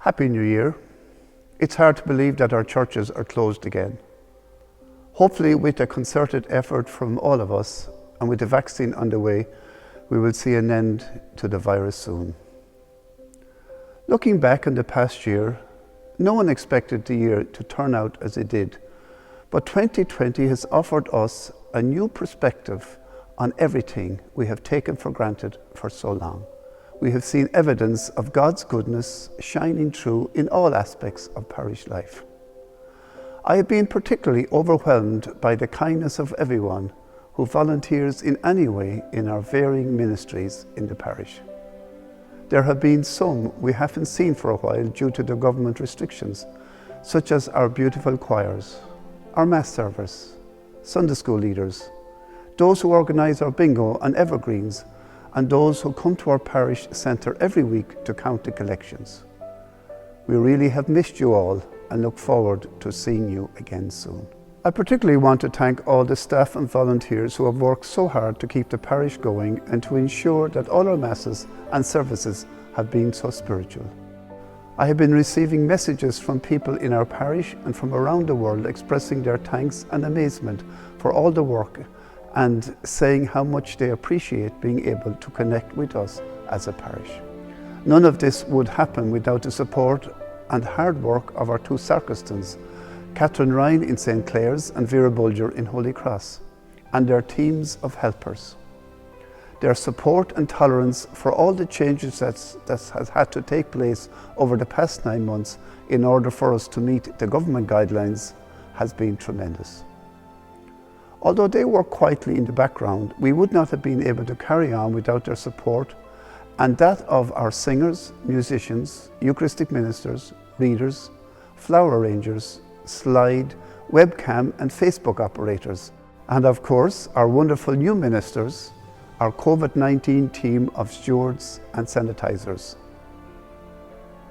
Happy New Year. It's hard to believe that our churches are closed again. Hopefully, with a concerted effort from all of us and with the vaccine underway, we will see an end to the virus soon. Looking back on the past year, no one expected the year to turn out as it did, but 2020 has offered us a new perspective on everything we have taken for granted for so long. We have seen evidence of God's goodness shining through in all aspects of parish life. I have been particularly overwhelmed by the kindness of everyone who volunteers in any way in our varying ministries in the parish. There have been some we haven't seen for a while due to the government restrictions, such as our beautiful choirs, our mass servers, Sunday school leaders, those who organise our bingo and evergreens, and those who come to our parish centre every week to count the collections. We really have missed you all and look forward to seeing you again soon. I particularly want to thank all the staff and volunteers who have worked so hard to keep the parish going and to ensure that all our masses and services have been so spiritual. I have been receiving messages from people in our parish and from around the world expressing their thanks and amazement for all the work and saying how much they appreciate being able to connect with us as a parish. None of this would happen without the support and hard work of our two sacristans, Catherine Ryan in St. Clair's and Vera Bulger in Holy Cross, and their teams of helpers. Their support and tolerance for all the changes that has had to take place over the past 9 months in order for us to meet the government guidelines has been tremendous. Although they work quietly in the background, we would not have been able to carry on without their support and that of our singers, musicians, Eucharistic ministers, readers, flower arrangers, slide, webcam and Facebook operators, and of course our wonderful new ministers, our COVID-19 team of stewards and sanitizers.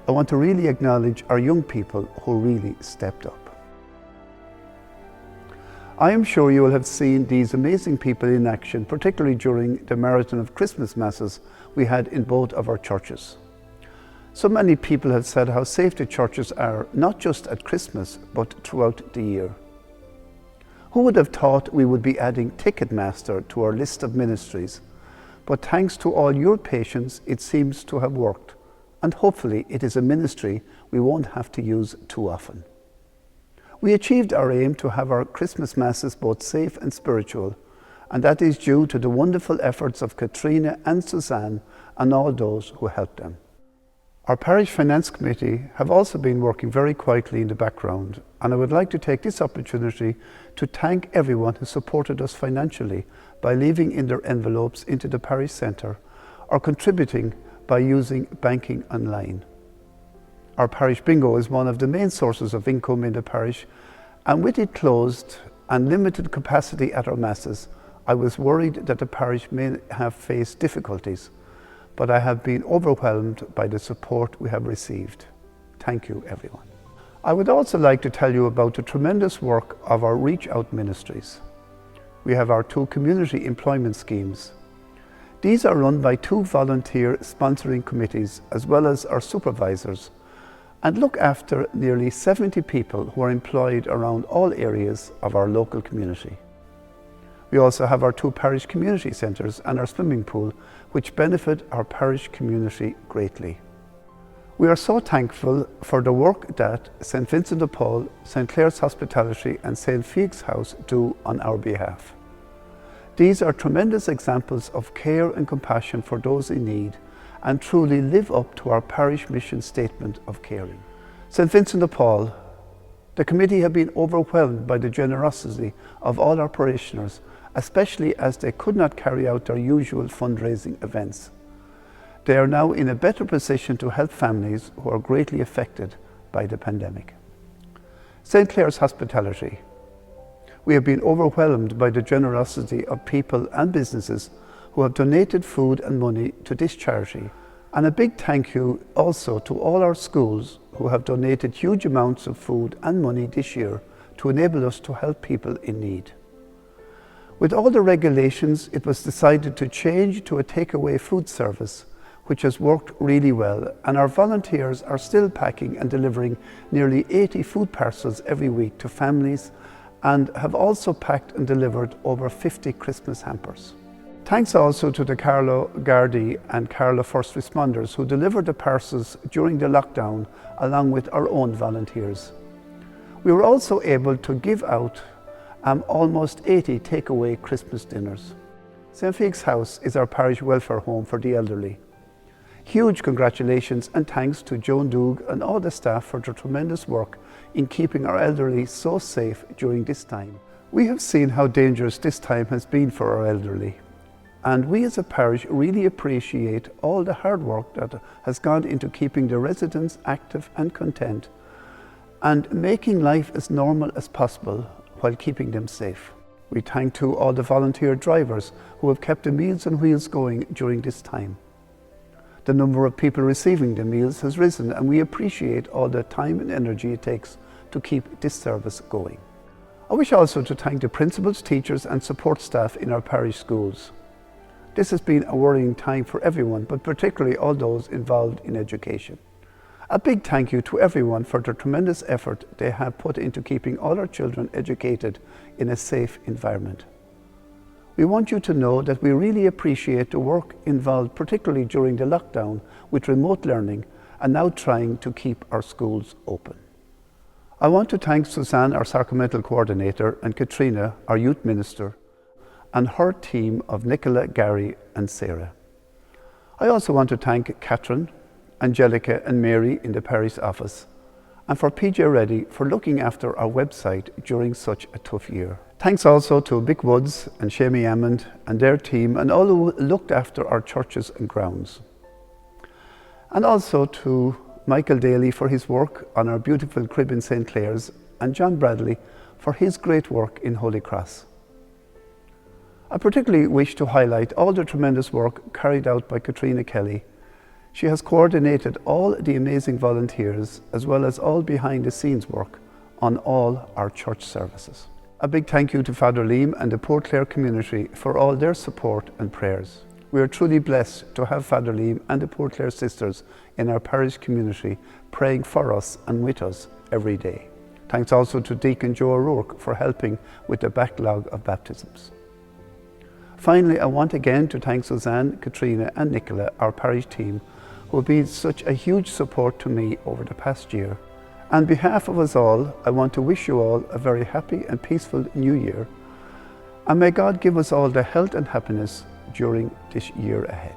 I want to really acknowledge our young people who really stepped up. I am sure you will have seen these amazing people in action, particularly during the marathon of Christmas masses we had in both of our churches. So many people have said how safe the churches are, not just at Christmas, but throughout the year. Who would have thought we would be adding Ticketmaster to our list of ministries? But thanks to all your patience, it seems to have worked. And hopefully it is a ministry we won't have to use too often. We achieved our aim to have our Christmas masses both safe and spiritual, and that is due to the wonderful efforts of Katrina and Suzanne and all those who helped them. Our Parish Finance Committee have also been working very quietly in the background, and I would like to take this opportunity to thank everyone who supported us financially by leaving in their envelopes into the parish centre or contributing by using banking online. Our parish bingo is one of the main sources of income in the parish, and with it closed and limited capacity at our masses, I was worried that the parish may have faced difficulties, but I have been overwhelmed by the support we have received. Thank you, everyone. I would also like to tell you about the tremendous work of our Reach Out ministries. We have our 2 community employment schemes. These are run by 2 volunteer sponsoring committees as well as our supervisors, and look after nearly 70 people who are employed around all areas of our local community. We also have our 2 parish community centres and our swimming pool, which benefit our parish community greatly. We are so thankful for the work that St. Vincent de Paul, St. Clair's Hospitality and St. Felix House do on our behalf. These are tremendous examples of care and compassion for those in need and truly live up to our parish mission statement of caring. St. Vincent de Paul, the committee have been overwhelmed by the generosity of all our parishioners, especially as they could not carry out their usual fundraising events. They are now in a better position to help families who are greatly affected by the pandemic. St. Clair's Hospitality. We have been overwhelmed by the generosity of people and businesses who have donated food and money to this charity. And a big thank you also to all our schools who have donated huge amounts of food and money this year to enable us to help people in need. With all the regulations, it was decided to change to a takeaway food service, which has worked really well, and our volunteers are still packing and delivering nearly 80 food parcels every week to families, and have also packed and delivered over 50 Christmas hampers. Thanks also to the Carlow Gardaí and Carlow First Responders who delivered the parcels during the lockdown along with our own volunteers. We were also able to give out almost 80 takeaway Christmas dinners. St. Fig's House is our parish welfare home for the elderly. Huge congratulations and thanks to Joan Doug and all the staff for their tremendous work in keeping our elderly so safe during this time. We have seen how dangerous this time has been for our elderly, and we as a parish really appreciate all the hard work that has gone into keeping the residents active and content and making life as normal as possible while keeping them safe. We thank to all the volunteer drivers who have kept the Meals on Wheels going during this time. The number of people receiving the meals has risen, and we appreciate all the time and energy it takes to keep this service going. I wish also to thank the principals, teachers and support staff in our parish schools. This has been a worrying time for everyone, but particularly all those involved in education. A big thank you to everyone for the tremendous effort they have put into keeping all our children educated in a safe environment. We want you to know that we really appreciate the work involved, particularly during the lockdown with remote learning and now trying to keep our schools open. I want to thank Suzanne, our sacramental coordinator, and Katrina, our youth minister, and her team of Nicola, Gary and Sarah. I also want to thank Catherine, Angelica and Mary in the parish office, and for PJ Reddy for looking after our website during such a tough year. Thanks also to Vic Woods and Shamie Ammond and their team and all who looked after our churches and grounds. And also to Michael Daly for his work on our beautiful crib in St. Clair's, and John Bradley for his great work in Holy Cross. I particularly wish to highlight all the tremendous work carried out by Katrina Kelly. She has coordinated all the amazing volunteers as well as all behind the scenes work on all our church services. A big thank you to Father Liam and the Port Clare community for all their support and prayers. We are truly blessed to have Father Liam and the Port Clare sisters in our parish community praying for us and with us every day. Thanks also to Deacon Joe O'Rourke for helping with the backlog of baptisms. Finally, I want again to thank Suzanne, Katrina and Nicola, our parish team, who have been such a huge support to me over the past year. On behalf of us all, I want to wish you all a very happy and peaceful new year, and may God give us all the health and happiness during this year ahead.